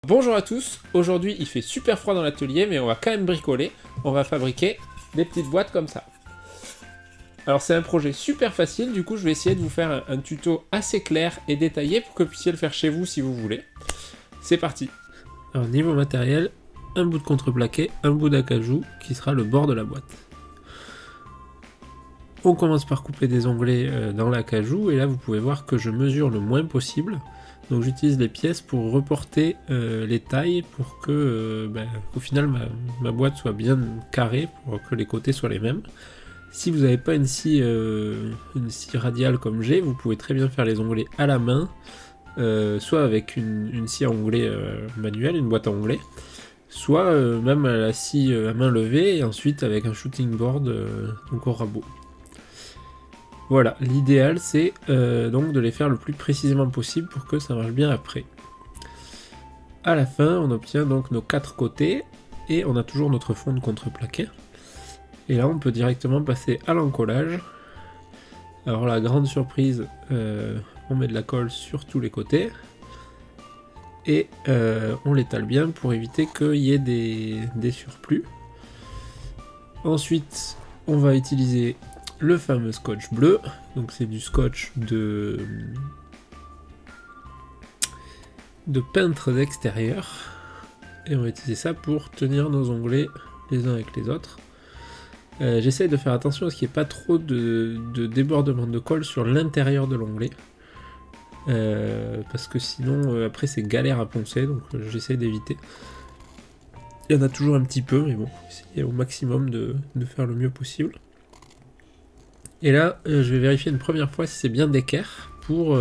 Bonjour à tous, aujourd'hui il fait super froid dans l'atelier mais on va quand même bricoler, on va fabriquer des petites boîtes comme ça. Alors c'est un projet super facile, du coup je vais essayer de vous faire un tuto assez clair et détaillé pour que vous puissiez le faire chez vous si vous voulez. C'est parti. Alors niveau matériel, un bout de contreplaqué, un bout d'acajou qui sera le bord de la boîte. On commence par couper des onglets dans l'acajou et là vous pouvez voir que je mesure le moins possible. Donc j'utilise les pièces pour reporter les tailles pour que au final ma boîte soit bien carrée, pour que les côtés soient les mêmes. Si vous n'avez pas une scie radiale comme j'ai, vous pouvez très bien faire les onglets à la main, soit avec une scie à onglets manuelle, une boîte à onglets, soit même à la scie à main levée et ensuite avec un shooting board donc au rabot. Voilà, l'idéal c'est donc de les faire le plus précisément possible pour que ça marche bien après. À la fin, on obtient donc nos 4 côtés et on a toujours notre fond de contreplaqué. Et là, on peut directement passer à l'encollage. Alors la grande surprise, on met de la colle sur tous les côtés et on l'étale bien pour éviter qu'il y ait des surplus. Ensuite, on va utiliser le fameux scotch bleu, donc c'est du scotch de peintre d'extérieur et on va utiliser ça pour tenir nos onglets les uns avec les autres. J'essaye de faire attention à ce qu'il n'y ait pas trop de débordement de colle sur l'intérieur de l'onglet parce que sinon après c'est galère à poncer, donc j'essaye d'éviter. Il y en a toujours un petit peu mais bon, essayer au maximum de faire le mieux possible. Et là, je vais vérifier une première fois si c'est bien d'équerre pour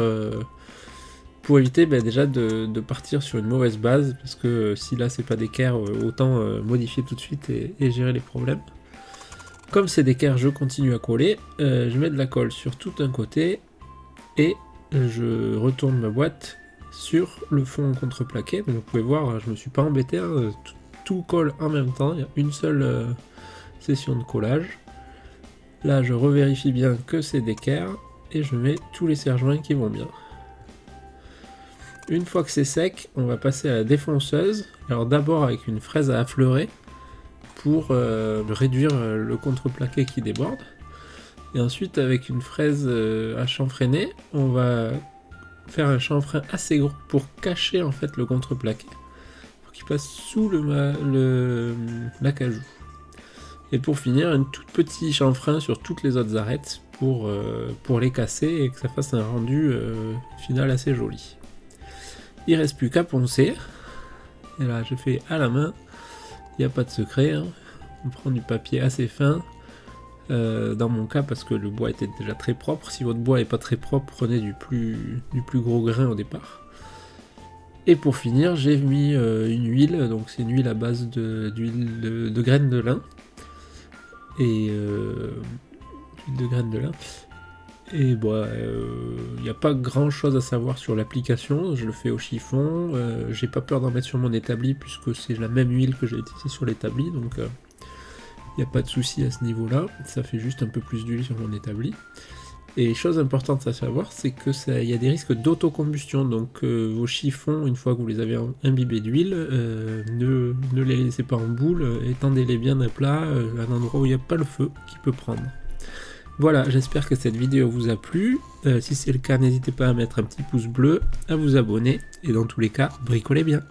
éviter déjà de partir sur une mauvaise base, parce que si là c'est pas d'équerre, autant modifier tout de suite et gérer les problèmes. Comme c'est d'équerre, je continue à coller, je mets de la colle sur tout un côté et je retourne ma boîte sur le fond contreplaqué. Donc vous pouvez voir, je me suis pas embêté, hein, tout colle en même temps, il y a une seule session de collage. Là, je revérifie bien que c'est d'équerre et je mets tous les serre-joints qui vont bien. Une fois que c'est sec, on va passer à la défonceuse. Alors d'abord avec une fraise à affleurer pour réduire le contreplaqué qui déborde. Et ensuite avec une fraise à chanfreiner, on va faire un chanfrein assez gros pour cacher en fait le contreplaqué, pour qu'il passe sous l'acajou. Et pour finir, un tout petit chanfrein sur toutes les autres arêtes pour les casser et que ça fasse un rendu final assez joli. Il ne reste plus qu'à poncer. Et là, je fais à la main. Il n'y a pas de secret, hein. On prend du papier assez fin. Dans mon cas, parce que le bois était déjà très propre. Si votre bois n'est pas très propre, prenez du plus gros grain au départ. Et pour finir, j'ai mis une huile. Donc c'est une huile à base d'huile de graines de lin. Et de graines de lin. Et bon, il n'y a pas grand chose à savoir sur l'application, je le fais au chiffon, j'ai pas peur d'en mettre sur mon établi puisque c'est la même huile que j'ai utilisée sur l'établi, donc il n'y a pas de souci à ce niveau là, ça fait juste un peu plus d'huile sur mon établi. Et chose importante à savoir, c'est que il y a des risques d'autocombustion, donc vos chiffons, une fois que vous les avez imbibés d'huile, ne les laissez pas en boule, étendez-les bien à plat, à un endroit où il n'y a pas le feu qui peut prendre. Voilà, j'espère que cette vidéo vous a plu, si c'est le cas, n'hésitez pas à mettre un petit pouce bleu, à vous abonner, et dans tous les cas, bricolez bien.